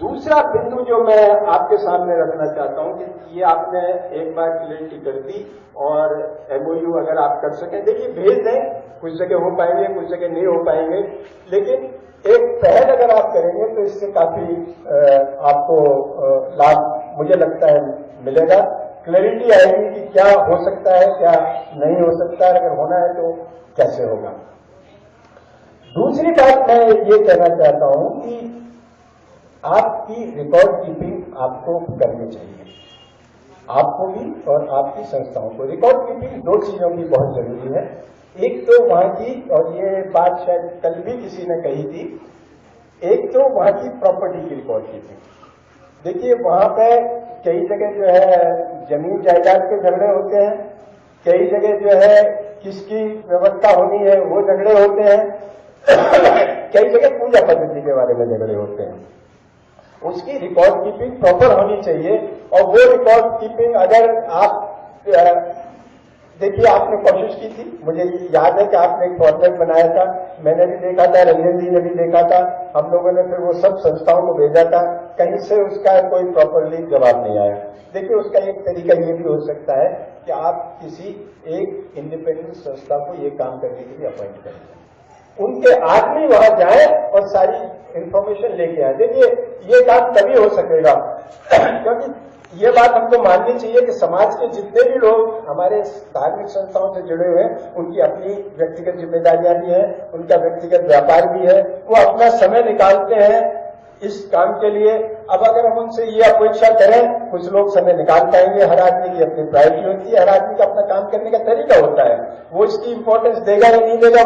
दूसरा बिंदु जो मैं आपके सामने रखना चाहता हूं कि ये आपने एक बार क्लियरिटी कर दी और एमओयू अगर आप कर सकें, देखिए भेज दें, कुछ जगह हो पाएंगे, कुछ जगह नहीं हो पाएंगे, लेकिन एक पहल अगर आप करेंगे तो इससे काफी आपको लाभ मुझे लगता है मिलेगा। क्लैरिटी आएगी कि क्या हो सकता है, क्या नहीं हो सकता है, अगर होना है तो कैसे होगा। दूसरी बात मैं ये कहना चाहता हूं कि आपकी रिकॉर्ड कीपिंग आपको करनी चाहिए, आपको भी और आपकी संस्थाओं को। रिकॉर्ड कीपिंग दो चीजों की बहुत जरूरी है। एक तो वहां की, और ये बात शायद कल भी किसी ने कही थी, एक तो वहां की प्रॉपर्टी की रिकॉर्ड कीपिंग। देखिए वहां पे कई जगह जो है जमीन जायदाद के झगड़े होते हैं, कई जगह जो है किसकी व्यवस्था होनी है वो झगड़े होते हैं, कई जगह पूजा पद्धति के बारे में झगड़े होते हैं। उसकी रिकॉर्ड कीपिंग प्रॉपर होनी चाहिए। और वो रिकॉर्ड कीपिंग अगर आप देखिए, आपने कोशिश की थी, मुझे याद है कि आपने एक फॉर्मेट बनाया था, मैंने भी देखा था, रंजन जी ने भी देखा था, हम लोगों ने फिर वो सब संस्थाओं को भेजा था, कहीं से उसका कोई प्रॉपरली जवाब नहीं आया। देखिए उसका एक तरीका ये भी हो सकता है कि आप किसी एक इंडिपेंडेंट संस्था को ये काम करने के लिए अपॉइंट करें, उनके आदमी वहां जाए और सारी इंफॉर्मेशन लेके आए। देखिए ये काम तभी हो सकेगा क्योंकि ये बात हमको माननी चाहिए कि समाज के जितने भी लोग हमारे धार्मिक संस्थाओं से जुड़े हुए हैं, उनकी अपनी व्यक्तिगत जिम्मेदारियां भी हैं, उनका व्यक्तिगत व्यापार भी है, वो अपना समय निकालते हैं इस काम के लिए। अब अगर हम उनसे ये अपेक्षा करें, कुछ लोग समय निकाल पाएंगे, हर आदमी की अपनी प्रायोरिटी होती है, हर आदमी का अपना काम करने का तरीका होता है, वो इसकी इंपॉर्टेंस देगा या नहीं देगा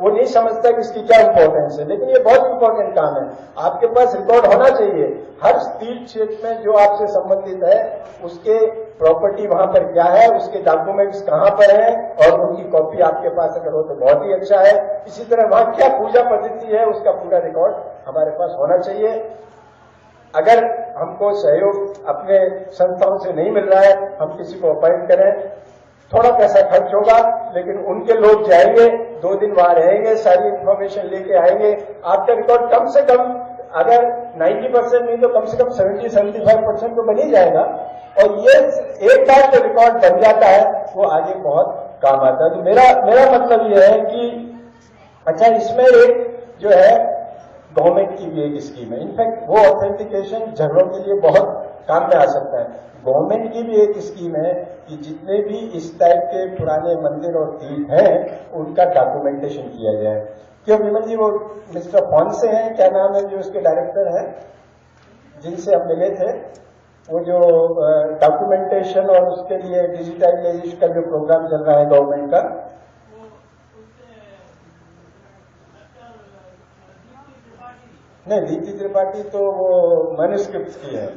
वो नहीं समझता कि इसकी क्या इंपॉर्टेंस है, लेकिन ये बहुत इंपॉर्टेंट काम है। आपके पास रिकॉर्ड होना चाहिए हर तीर्थ क्षेत्र में जो आपसे संबंधित है, उसके प्रॉपर्टी वहां पर क्या है, उसके डॉक्यूमेंट्स कहां पर हैं, और उनकी कॉपी आपके पास अगर हो तो बहुत ही अच्छा है। इसी तरह वहां क्या पूजा पद्धति है, उसका पूरा रिकॉर्ड हमारे पास होना चाहिए। अगर हमको सहयोग अपने संस्थाओं से नहीं मिल रहा है, हम किसी को अपॉइंट करें, थोड़ा पैसा खर्च होगा, लेकिन उनके लोग जाएंगे, 2 दिन वहां रहेंगे, सारी इंफॉर्मेशन लेके आएंगे, आपका रिकॉर्ड कम से कम अगर 90% नहीं तो कम से कम 70-75% तो बन ही जाएगा। और ये एक बार जो रिकॉर्ड बन जाता है वो आगे बहुत काम आता है। तो मेरा मतलब ये है कि अच्छा, इसमें एक जो है गवर्नमेंट की भी एक स्कीम है, इनफैक्ट वो ऑथेंटिकेशन झगड़ों के लिए बहुत काम में आ सकता है। गवर्नमेंट की भी एक स्कीम है कि जितने भी इस टाइप के पुराने मंदिर और तीर्थ हैं उनका डॉक्यूमेंटेशन किया जाए। क्यों विमल जी, वो मिस्टर फॉन्से हैं, क्या नाम है जो उसके डायरेक्टर हैं, जिनसे हम मिले थे, वो जो डॉक्यूमेंटेशन और उसके लिए डिजिटलाइजेशन का जो प्रोग्राम चल रहा है गवर्नमेंट का, नहीं दीप्ति त्रिपाठी तो वो मैन्युस्क्रिप्ट की है,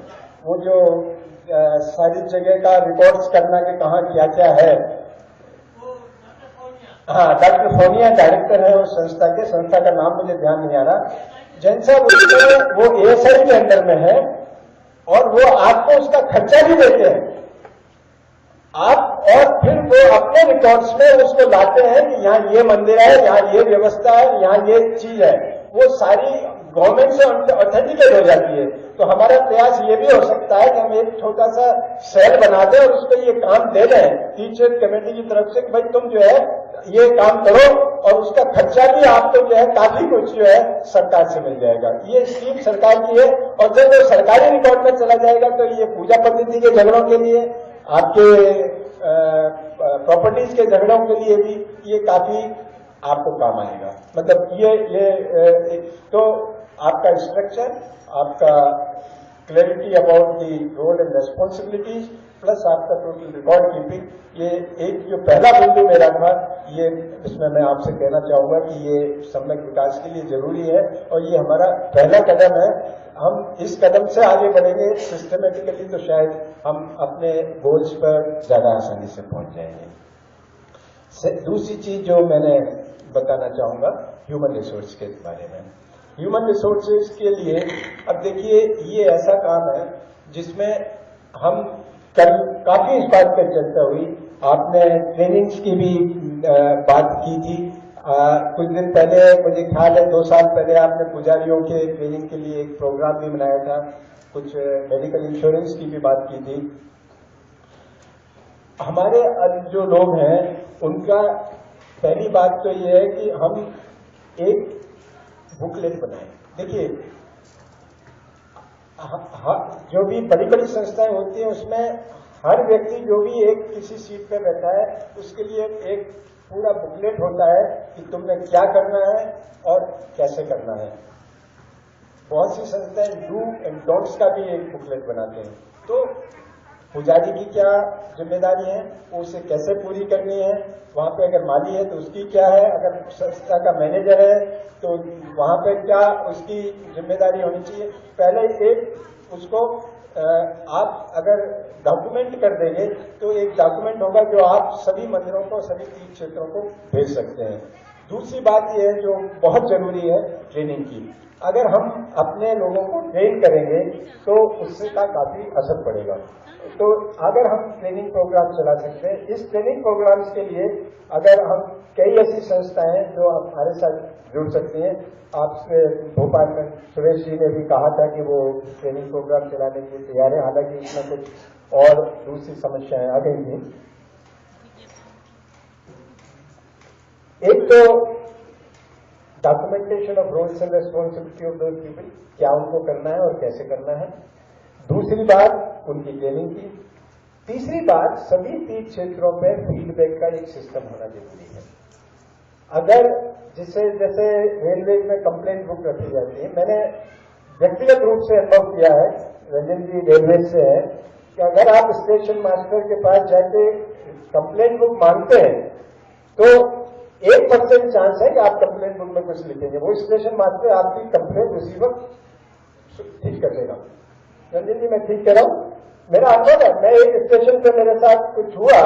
वो जो सारी जगह का रिकॉर्ड्स करना कि कहाँ क्या क्या है, हाँ डॉक्टर फोनिया डायरेक्टर है उस संस्था के, संस्था का नाम मुझे ध्यान नहीं आ रहा। जैन साहब वो एएसआई के अंदर में है और वो आपको उसका खर्चा भी देते हैं आप, और फिर वो अपने रिकॉर्ड्स में उसको लाते हैं कि यहाँ ये मंदिर है, यहाँ ये व्यवस्था है, यहाँ ये चीज है, वो सारी गवर्नमेंट से ऑथेंटिकेट हो जाती है। तो हमारा प्रयास ये भी हो सकता है कि हम एक छोटा सा सेल बना दें और उसको ये काम दे दें टीचर कमेटी की तरफ से कि भाई तुम जो है ये काम करो, और उसका खर्चा भी आपको जो है काफी कुछ जो है सरकार से मिल जाएगा। ये स्कीम सरकार की है, और जब वो सरकारी रिकॉर्ड में चला जाएगा तो ये पूजा पद्धति के झगड़ों के लिए, आपके प्रॉपर्टीज के झगड़ों के लिए भी ये काफी आपको काम आएगा। मतलब ये तो आपका स्ट्रक्चर, आपका clarity about the role and responsibilities, plus आपका टोटल रिकॉर्ड कीपिंग, ये एक जो पहला बिंदु मेरा था, ये इसमें मैं आपसे कहना चाहूंगा कि ये सम्यक विकास के लिए जरूरी है, और ये हमारा पहला कदम है। हम इस कदम से आगे बढ़ेंगे सिस्टमेटिकली तो शायद हम अपने गोल्स पर ज्यादा आसानी से पहुंच जाएंगे। दूसरी चीज जो मैंने बताना चाहूंगा ह्यूमन रिसोर्स के बारे में। ह्यूमन रिसोर्सेज के लिए अब देखिए ये ऐसा काम है जिसमें हम कल काफी इस बात पर चर्चा हुई, आपने ट्रेनिंग्स की भी बात की थी। कुछ दिन पहले, मुझे ख्याल है 2 साल पहले, आपने पुजारियों के ट्रेनिंग के लिए एक प्रोग्राम भी बनाया था, कुछ मेडिकल इंश्योरेंस की भी बात की थी। हमारे जो लोग हैं उनका पहली बात तो ये है कि हम एक बुकलेट बनाएं। देखिए, जो भी बड़ी बड़ी संस्थाएं होती हैं उसमें हर व्यक्ति जो भी एक किसी सीट पर बैठा है उसके लिए एक पूरा बुकलेट होता है कि तुमने क्या करना है और कैसे करना है। बहुत सी संस्थाएं डू एंड डोंट्स का भी एक बुकलेट बनाते हैं। तो पुजारी की क्या जिम्मेदारी है, वो उसे कैसे पूरी करनी है, वहां पे अगर माली है तो उसकी क्या है, अगर संस्था का मैनेजर है तो वहां पे क्या उसकी जिम्मेदारी होनी चाहिए। पहले एक उसको आप अगर डॉक्यूमेंट कर देंगे तो एक डॉक्यूमेंट होगा जो आप सभी मंदिरों को, सभी तीर्थ क्षेत्रों को भेज सकते हैं। दूसरी बात यह है जो बहुत जरूरी है, ट्रेनिंग की। अगर हम अपने लोगों को ट्रेन करेंगे तो उससे का काफी असर पड़ेगा। तो अगर हम ट्रेनिंग प्रोग्राम चला सकते हैं, इस ट्रेनिंग प्रोग्राम्स के लिए अगर हम कई ऐसी संस्थाएं जो हमारे साथ जुड़ सकती हैं। आपसे भोपाल में सुरेश जी ने भी कहा था कि वो ट्रेनिंग प्रोग्राम चलाने के लिए तैयार है, हालांकि इसमें कुछ और दूसरी समस्याएं आ गई थी। एक तो documentation of roles and responsibility of those people, क्या उनको करना है और कैसे करना है। दूसरी बात उनकी ट्रेनिंग की। तीसरी बात, सभी तीर्थ क्षेत्रों में फीडबैक का एक सिस्टम होना जरूरी है। अगर जैसे रेलवे में कंप्लेंट बुक रखी जाती है, मैंने व्यक्तिगत रूप से अनुभव किया है, रंजन जी रेलवे से है, कि अगर आप स्टेशन मास्टर के पास जाके कंप्लेंट बुक मांगते हैं तो 1% चांस है कि आप कंप्लेंट बुक में कुछ लिखेंगे, वो स्टेशन मास्टर आपकी कंप्लेंट उसी वक्त ठीक कर देगा। रंजन जी, मैं ठीक कह रहा हूं, मेरा अनुभव है। मैं एक स्टेशन पे मेरे साथ कुछ हुआ,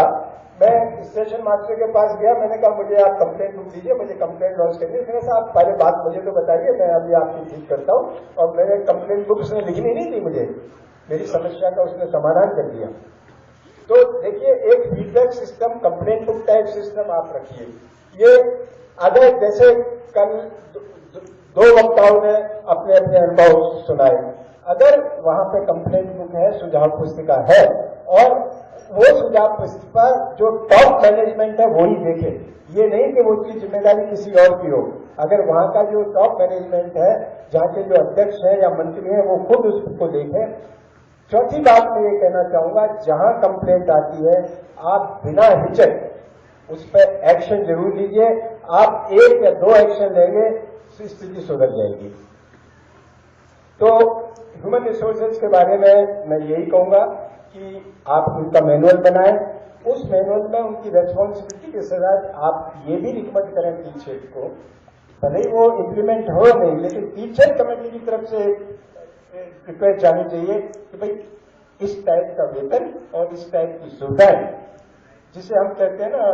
मैं स्टेशन मास्टर के पास गया, मैंने कहा मुझे आप कंप्लेंट बुक दीजिए, मुझे कंप्लेंट लॉन्च करिए। उसने कहा आप पहले बात मुझे तो बताइए, मैं अभी आपकी ठीक करता हूं। और मेरे कंप्लेंट बुक उसने लिखनी नहीं थी मुझे, मेरी समस्या का उसने समाधान कर दिया। तो देखिए, एक feedback system, complaint book type system आप रखिए। ये अगर जैसे कल 2 वक्ताओं ने अपने अपने अनुभव सुनाए, अगर वहां पे कंप्लेंट बुक है, सुझाव पुस्तिका है, और वो सुझाव पुस्तिका जो टॉप मैनेजमेंट है वो ही देखे, ये नहीं कि वो उसकी जिम्मेदारी किसी और की हो। अगर वहां का जो टॉप मैनेजमेंट है, जहां के जो अध्यक्ष है या मंत्री है, वो खुद उसको देखे। चौथी बात मैं ये कहना चाहूंगा, जहां कंप्लेंट आती है आप बिना हिचक उस पर एक्शन जरूर लीजिए। आप 1 या 2 एक्शन लेंगे तो स्थिति सुधर जाएगी। तो ह्यूमन रिसोर्सेज के बारे में मैं यही कहूंगा कि आप उनका मैनुअल बनाएं। उस मैनुअल में उनकी रेस्पॉन्सिबिलिटी के साथ आप ये भी रिकमेंड करें टीचर को, भले ही वो इम्प्लीमेंट हो नहीं, लेकिन टीचर कमेटी की तरफ से रिक्वेस्ट जानी चाहिए कि भाई इस टाइप का वेतन और इस टाइप की सुविधाएं, जिसे हम कहते हैं ना,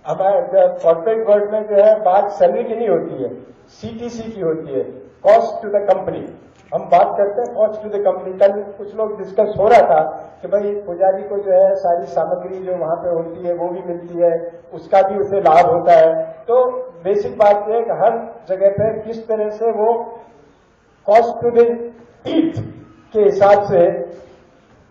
हमारे कॉर्पोरेट वर्ल्ड में जो है बात सैलरी की नहीं होती है, सीटीसी की होती है, कॉस्ट टू द कंपनी। हम बात करते हैं कॉस्ट टू द कंपनी। कल कुछ लोग डिस्कस हो रहा था कि भाई पुजारी को जो है सारी सामग्री जो वहां पे होती है वो भी मिलती है, उसका भी उसे लाभ होता है। तो बेसिक बात यह है कि हर जगह पे किस तरह से वो कॉस्ट टू द ईट के हिसाब से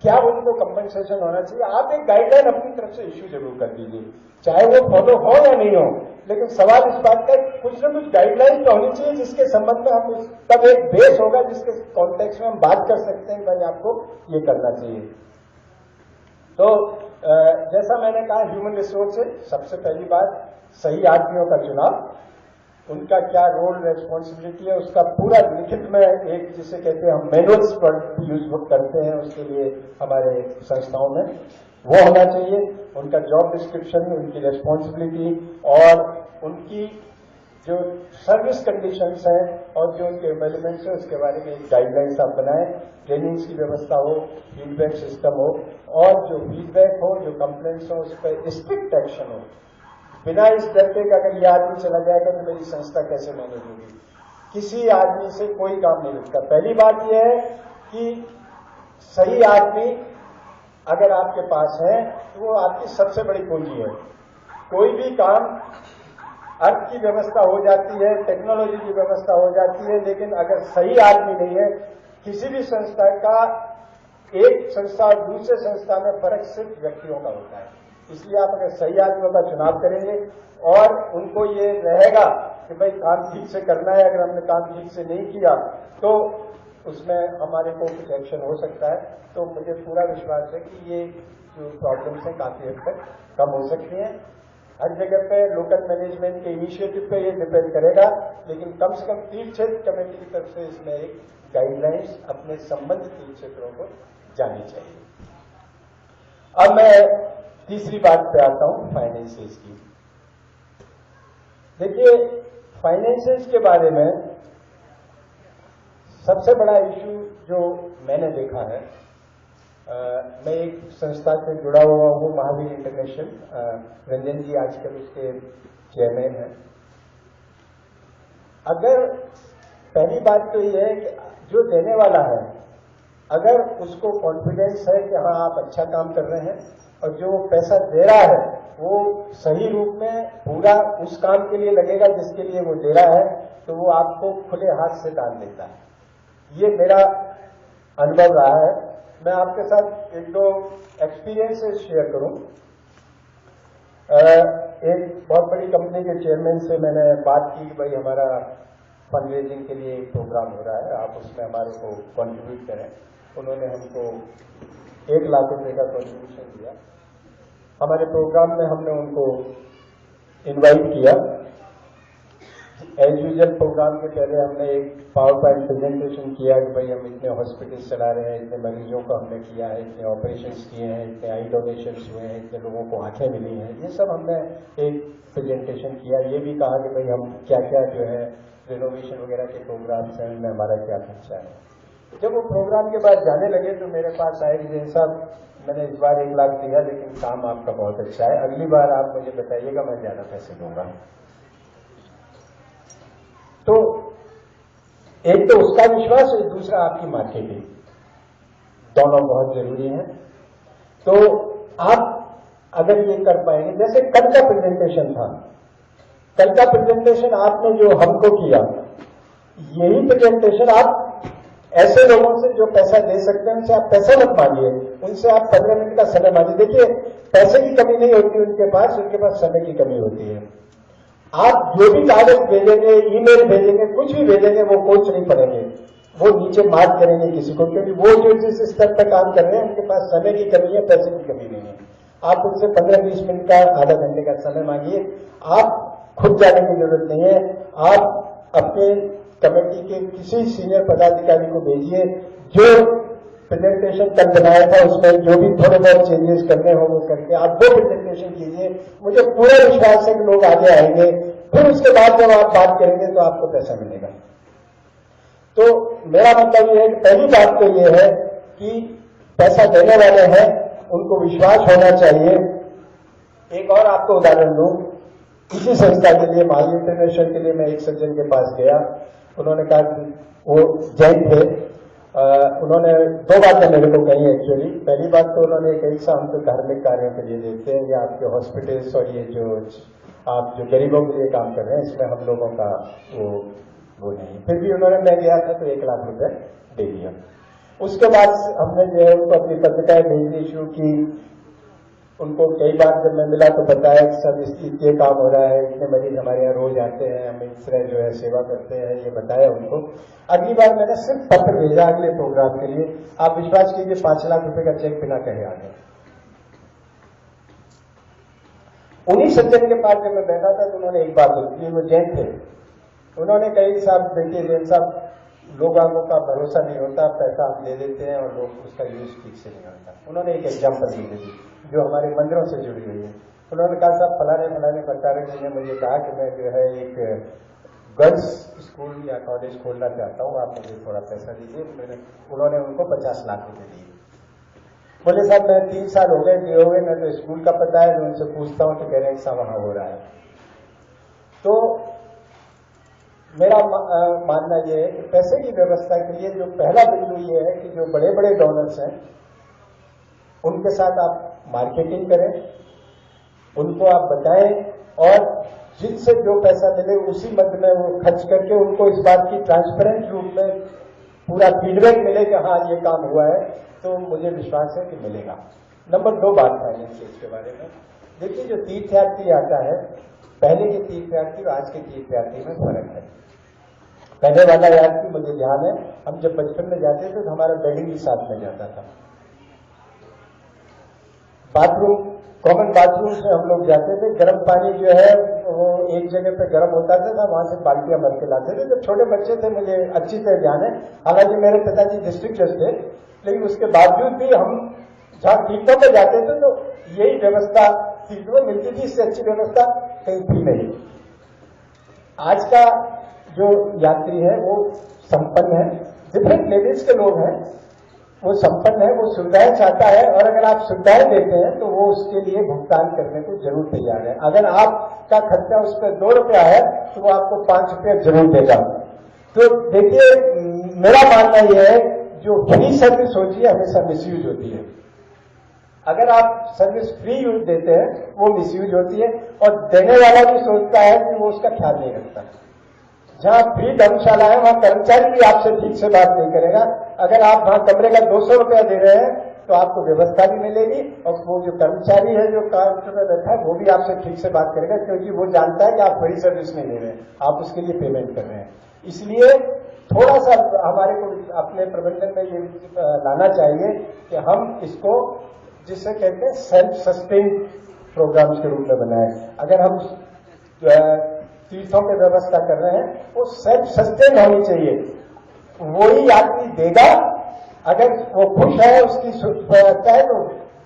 क्या उनको कंपनसेशन होना चाहिए। आप एक गाइडलाइन अपनी तरफ से इश्यू जरूर कर दीजिए, चाहे वो फॉलो हो या नहीं हो, लेकिन सवाल इस बात का कुछ ना कुछ गाइडलाइन तो होनी चाहिए जिसके संबंध में हम तब एक बेस होगा जिसके कॉन्टेक्स्ट में हम बात कर सकते हैं भाई आपको ये करना चाहिए। तो जैसा मैंने कहा, ह्यूमन रिसोर्स है सबसे पहली बात, सही आदमियों का चुनाव, उनका क्या रोल रेस्पॉन्सिबिलिटी है उसका पूरा लिखित में एक, जिसे कहते हैं हम मैनुअल्स पर यूज करते हैं उसके लिए हमारे संस्थाओं में, वो होना चाहिए। उनका जॉब डिस्क्रिप्शन, उनकी रेस्पॉन्सिबिलिटी और उनकी जो सर्विस कंडीशंस हैं और जो उनके एम्प्लॉयमेंट्स है उसके बारे में एक गाइडलाइंस आप बनाएं। ट्रेनिंग्स की व्यवस्था हो, फीडबैक सिस्टम हो, और जो फीडबैक हो, जो कंप्लेंट्स हो, उस पर स्ट्रिक्ट एक्शन हो, बिना इस डर के कि अगर ये आदमी चला जाएगा तो मेरी संस्था कैसे मैनेज होगी। किसी आदमी से कोई काम नहीं रुकता। पहली बात यह है कि सही आदमी अगर आपके पास है तो वो आपकी सबसे बड़ी पूंजी है। कोई भी काम अर्थ की व्यवस्था हो जाती है, टेक्नोलॉजी की व्यवस्था हो जाती है, लेकिन अगर सही आदमी नहीं है, किसी भी संस्था का एक संस्था और दूसरे संस्था में फर्क सिर्फ व्यक्तियों का होता है। इसलिए आप अगर सही आदमियों का चुनाव करेंगे और उनको ये रहेगा कि भाई काम ठीक से करना है, अगर हमने काम ठीक से नहीं किया तो उसमें हमारे को कुछ एक्शन हो सकता है। तो मुझे पूरा विश्वास है कि ये जो प्रॉब्लम्स हैं काफी हद तक कम हो सकती हैं। हर जगह पे लोकल मैनेजमेंट के इनिशिएटिव पे ये डिपेंड करेगा, लेकिन कम से कम तीर्थ क्षेत्र कमेटी की तरफ से इसमें एक गाइडलाइंस अपने संबंधित तीर्थ क्षेत्रों को जानी चाहिए। अब मैं तीसरी बात पे आता हूं, फाइनेंसेस की। देखिए, फाइनेंसेस के बारे में सबसे बड़ा इश्यू जो मैंने देखा है, मैं एक संस्था से जुड़ा हुआ हूं, महावीर इंटरनेशनल, रंजन जी आजकल उसके चेयरमैन हैं। अगर पहली बात तो यह है कि जो देने वाला है, अगर उसको कॉन्फिडेंस है कि हाँ आप अच्छा काम कर रहे हैं और जो पैसा दे रहा है वो सही रूप में पूरा उस काम के लिए लगेगा जिसके लिए वो दे रहा है, तो वो आपको खुले हाथ से दान देता है। ये मेरा अनुभव रहा है। मैं आपके साथ एक दो एक्सपीरियंसेस शेयर करूं। एक बहुत बड़ी कंपनी के चेयरमैन से मैंने बात की कि भाई हमारा फंड रेजिंग के लिए एक प्रोग्राम हो रहा है, आप उसमें हमारे को कंट्रीब्यूट करें। उन्होंने हमको 1 लाख रुपए का कंट्रीब्यूशन दिया। हमारे प्रोग्राम में हमने उनको इनवाइट किया। एज यूजुअल प्रोग्राम के पहले हमने एक पावर पॉइंट प्रेजेंटेशन किया कि भाई हम इतने हॉस्पिटल्स चला रहे हैं, इतने मरीजों को हमने किया है, इतने ऑपरेशंस किए हैं, इतने आई डोनेशंस हुए हैं, इतने लोगों को आंखें मिली हैं। ये सब हमने एक प्रेजेंटेशन किया। ये भी कहा कि भाई हम क्या क्या जो है रिनोवेशन वगैरह के प्रोग्राम्स हैं, उनमें हमारा क्या खर्चा है। जब वो प्रोग्राम के बाद जाने लगे तो मेरे पास आए कि साहब मैंने इस बार 1 लाख दिया, लेकिन काम आपका बहुत अच्छा है, अगली बार आप मुझे बताइएगा, मैं ज्यादा पैसे दूंगा। तो एक तो उसका विश्वास और दूसरा आपकी मार्केटिंग, दोनों बहुत जरूरी है। तो आप अगर ये कर पाएंगे, जैसे कल का प्रेजेंटेशन था, कल का प्रेजेंटेशन आपने जो हमको किया, यही प्रेजेंटेशन आप ऐसे लोगों से जो पैसा दे सकते हैं उनसे आप पैसा मत मांगिए, उनसे आप 15 मिनट का समय मांगिए। देखिए, पैसे की कमी नहीं होती उनके पास समय की कमी होती है। आप जो भी कागज भेजेंगे, ईमेल भेजेंगे, कुछ भी भेजेंगे, वो कोच नहीं पड़ेंगे, वो नीचे मार्क करेंगे किसी को, क्योंकि वो जो जिस स्तर पर काम कर रहे हैं उनके पास समय की कमी है, पैसे की कमी नहीं है। आप उनसे 15-20 मिनट का, आधा घंटे का समय मांगिए। आप खुद जाने की जरूरत नहीं है, आप अपने कमेटी के किसी सीनियर पदाधिकारी को भेजिए, जो प्रेजेंटेशन कल बनाया था उसमें जो भी थोड़े बहुत चेंजेस करने हो वो करके आप वो प्रेजेंटेशन कीजिए। मुझे पूरा विश्वास है कि लोग आगे आएंगे। फिर उसके बाद जब आप बात करेंगे तो आपको पैसा मिलेगा। तो मेरा मतलब ये है कि पहली बात तो ये है कि पैसा देने वाले हैं उनको विश्वास होना चाहिए। एक और आपको उदाहरण दूं, इसी संस्था के लिए, महावीर इंटरनेशनल के लिए, मैं एक सज्जन के पास गया। उन्होंने कहा कि वो जैन थे। उन्होंने 2 बातें मेरे को कही एक्चुअली। पहली बात तो उन्होंने कही साहब हम तो धार्मिक कार्यों के लिए देते हैं, या आपके हॉस्पिटल्स और ये जो आप जो गरीबों के लिए काम कर रहे हैं इसमें हम लोगों का वो नहीं। फिर भी उन्होंने, मैं गया था तो 1 लाख रुपए दे दिया। उसके बाद हमने जो है उनको अपनी पत्रिकाएं भेजनी शुरू की। उनको कई बार जब मैं मिला तो बताया कि सब ये काम हो रहा है, इतने मरीज हमारे यहाँ रोज आते हैं, हम इस तरह जो है सेवा करते हैं, ये बताया उनको। अगली बार मैंने सिर्फ पत्र भेजा अगले प्रोग्राम के लिए। आप विश्वास कीजिए 5 लाख रुपए का चेक बिना कहे आ गया। उन्हीं सज्जन के पास जब मैं बैठा था तो उन्होंने एक बात बोली, वो जैन थे। उन्होंने कही साहब देखिए जैन साहब, लोगों का भरोसा नहीं होता, पैसा हम दे देते हैं और लोग उसका यूज ठीक से नहीं होता। उन्होंने एक एग्जाम्पल दी जो हमारे मंदिरों से जुड़ी हुई है। उन्होंने कहा साहब फलाने प्रचारक जी ने मुझे कहा कि मैं जो है एक गर्ल्स स्कूल या कॉलेज खोलना चाहता हूँ, आप मुझे थोड़ा पैसा दीजिए। उन्होंने उनको 50 लाख रुपए दिए। बोले साहब मैं 3 साल हो गए दिए हुए, मैं तो स्कूल का पता है, उनसे पूछता हूँ तो कह रहे हैं साहब वहां हो रहा है। तो मेरा मानना यह है कि पैसे की व्यवस्था के लिए जो पहला बिंदु ये है कि जो बड़े बड़े डोनर्स हैं उनके साथ आप मार्केटिंग करें, उनको आप बताएं और जिनसे जो पैसा मिले उसी मद में वो खर्च करके उनको इस बात की ट्रांसपेरेंट रूप में पूरा फीडबैक मिले कि हाँ ये काम हुआ है, तो मुझे विश्वास है कि मिलेगा। नंबर 2 बात फाइनेंशियल के बारे में। देखिए, जो तीर्थयात्री आता है, पहले के तीर्थयात्री और आज के तीर्थयात्री में फर्क है। पहले वाला यात्री मुझे ध्यान है, हम जब बचपन में जाते थे तो हमारा बेडिंग भी साथ में जाता था। बाथरूम, कॉमन बाथरूम से हम लोग जाते थे। गर्म पानी जो है वो एक जगह पे गर्म होता था, वहां से बाल्टियां भर के लाते थे। जब छोटे बच्चे थे मुझे अच्छी तरह ध्यान है, हालांकि मेरे पिताजी डिस्ट्रिक्ट जज थे, लेकिन उसके बावजूद भी हम जहां तीर्थों में जाते थे तो यही व्यवस्था तीर्थों में मिलती थी, इससे अच्छी व्यवस्था कहीं थी नहीं। आज का जो यात्री है वो संपन्न है, डिफरेंट लेवल्स के लोग हैं, वो संपन्न है, वो सुविधाएं चाहता है, और अगर आप सुविधाएं देते हैं तो वो उसके लिए भुगतान करने को जरूर तैयार है। अगर आपका खर्चा उस पर 2 रुपया है तो वो आपको 5 रुपया जरूर देगा। तो देखिए, मेरा मानना यह है, जो फ्री सर्विस होती है हमेशा मिसयूज होती है। अगर आप सर्विस फ्री यूज देते हैं वो मिसयूज होती है, और देने वाला भी सोचता है कि वो उसका ख्याल नहीं रखता। जहां फ्री धर्मशाला है वहां कर्मचारी भी आपसे ठीक से बात नहीं करेगा। अगर आप वहां कमरे का 200 रुपया दे रहे हैं तो आपको व्यवस्था भी मिलेगी, और वो जो कर्मचारी है जो काउंटर में बैठा है वो भी आपसे ठीक से बात करेगा, क्योंकि वो जानता है कि आप फ्री सर्विस नहीं दे रहे हैं, आप उसके लिए पेमेंट कर रहे हैं। इसलिए थोड़ा सा हमारे को अपने प्रबंधन में ये लाना चाहिए कि हम इसको, जिसे कहते हैं सेल्फ सस्टेन प्रोग्राम्स के रूप में बनाए। अगर हम तीर्थों की व्यवस्था कर रहे हैं वो सेल्फ सस्टेन होनी चाहिए। वही यात्री देगा, अगर वो खुश है, उसकी व्यवस्था है, तो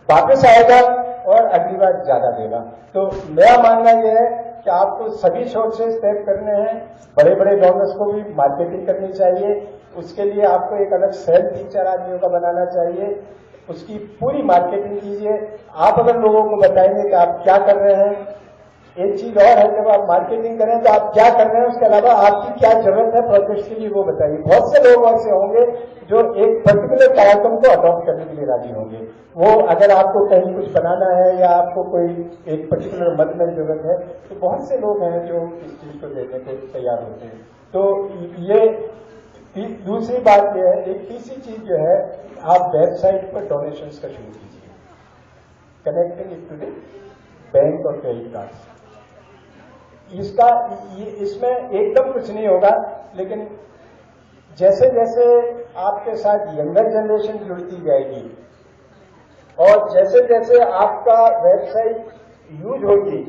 वापस आएगा और अगली बार ज्यादा देगा। तो मेरा मानना यह है कि आपको सभी सोर्सेज तय करने हैं, बड़े बड़े डोनर्स को भी मार्केटिंग करनी चाहिए। उसके लिए आपको एक अलग सेल 3-4 आदमियों का बनाना चाहिए, उसकी पूरी मार्केटिंग कीजिए। आप अगर लोगों को बताएंगे कि आप क्या कर रहे हैं, एक चीज और है, जब आप मार्केटिंग करें तो आप क्या कर रहे हैं, उसके अलावा आपकी क्या जरूरत है प्रोजेक्ट के लिए वो बताइए। बहुत से लोग ऐसे होंगे जो एक पर्टिकुलर कार्यक्रम को अडॉप्ट करने के लिए राजी होंगे। वो अगर आपको कहीं कुछ बनाना है या आपको कोई एक पर्टिकुलर मद में जरूरत है, तो बहुत से लोग हैं जो इस चीज को देने को तैयार होते हैं। तो ये दूसरी बात यह है, एक तीसरी चीज जो है, आप वेबसाइट पर डोनेशंस का शुरू कीजिए, connecting it to the bank और क्रेडिट कार्ड। इसमें एकदम कुछ नहीं होगा, लेकिन जैसे जैसे आपके साथ यंगर जनरेशन जुड़ती जाएगी और जैसे जैसे आपका वेबसाइट यूज होगी,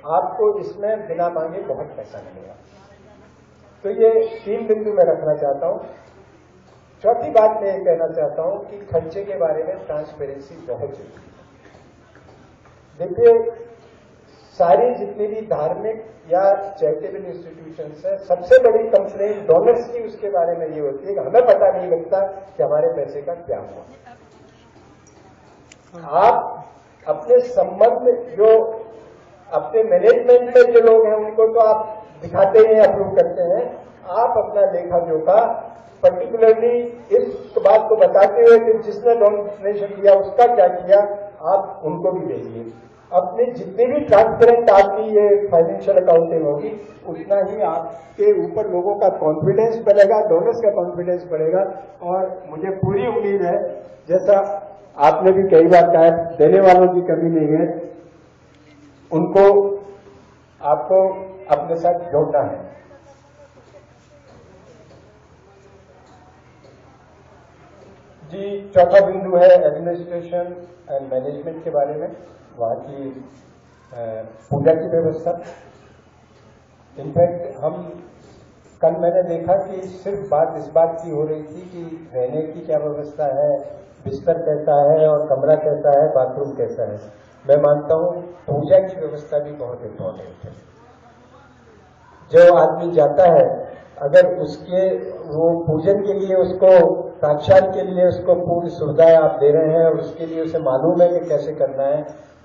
आपको इसमें बिना मांगे बहुत पैसा मिलेगा। तो ये 3 बिंदु मैं रखना चाहता हूं। चौथी बात मैं ये कहना चाहता हूं कि खर्चे के बारे में ट्रांसपेरेंसी बहुत जरूरी है। देखिए, सारी जितनी भी धार्मिक या चैरिटेबल इंस्टीट्यूशंस है, सबसे बड़ी कंप्लेंट डोनर्स की उसके बारे में ये होती है कि हमें पता नहीं लगता कि हमारे पैसे का क्या हुआ। आप अपने संबंध, जो अपने मैनेजमेंट में जो लोग हैं उनको तो आप दिखाते हैं, अप्रूव करते हैं। आप अपना लेखा जोखा पर्टिकुलरली इस बात को बताते हुए कि जिसने डोनेशन दिया उसका क्या किया, आप उनको भी भेजिए। अपने जितनी भी ट्रांसपेरेंट आपकी ये फाइनेंशियल अकाउंटिंग होगी, उतना ही आपके ऊपर लोगों का कॉन्फिडेंस बढ़ेगा, डोनर्स का कॉन्फिडेंस बढ़ेगा। और मुझे पूरी उम्मीद है, जैसा आपने भी कई बार कहा, देने वालों की कमी नहीं है, उनको आपको अपने साथ जोड़ना है। जी, चौथा बिंदु है एडमिनिस्ट्रेशन एंड मैनेजमेंट के बारे में, वहां की पूजा की व्यवस्था। इनफैक्ट कल मैंने देखा कि सिर्फ बात इस बात की हो रही थी कि रहने की क्या व्यवस्था है, बिस्तर कैसा है और कमरा कैसा है, बाथरूम कैसा है। मैं मानता हूं पूजा की व्यवस्था भी बहुत इम्पोर्टेंट है। जो आदमी जाता है, अगर उसके वो पूजन के लिए उसको साक्षात के लिए उसको पूरी सुविधाएं आप दे रहे हैं और उसके लिए उसे मालूम है कि कैसे करना है,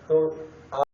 तो